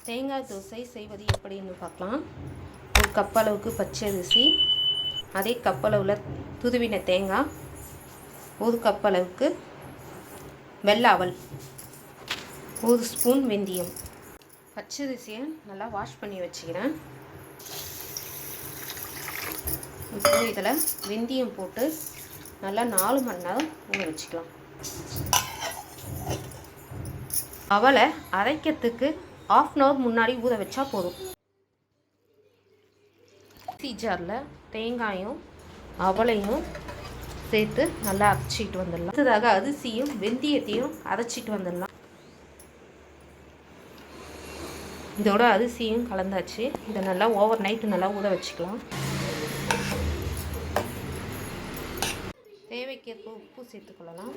தேங்காய் தோசை செய்வது எப்படின்னு பார்க்கலாம். ஒரு கப் அளவுக்கு பச்சரிசி, அதே கப் அளவில் துருவின தேங்காய், ஒரு கப் அளவுக்கு வெள்ளை அவல், ஒரு ஸ்பூன் வெந்தயம். பச்சரிசியை நல்லா வாஷ் பண்ணி வச்சுக்கிறேன். இப்போ இதில் வெந்தயம் போட்டு நல்லா 4 மணி நேரம் ஊற வச்சுக்கலாம். அவலை அரைக்கிறதுக்கு 1/2 hour முன்னாடி ஊற வச்சா போதும். மிக்ஸி ஜாரில் தேங்காயும் அவலையும் சேர்த்து நல்லா அரைச்சிட்டு வந்துடலாம். அடுத்ததாக அரிசியும் வெந்தயத்தையும் அரைச்சிட்டு வந்துடலாம். இதோட அரிசியும் கலந்தாச்சு. இதை நல்லா ஓவர் நைட்டு நல்லா ஊற வச்சுக்கலாம். தேவைக்கேற்ப உப்பு சேர்த்துக்கொள்ளலாம்.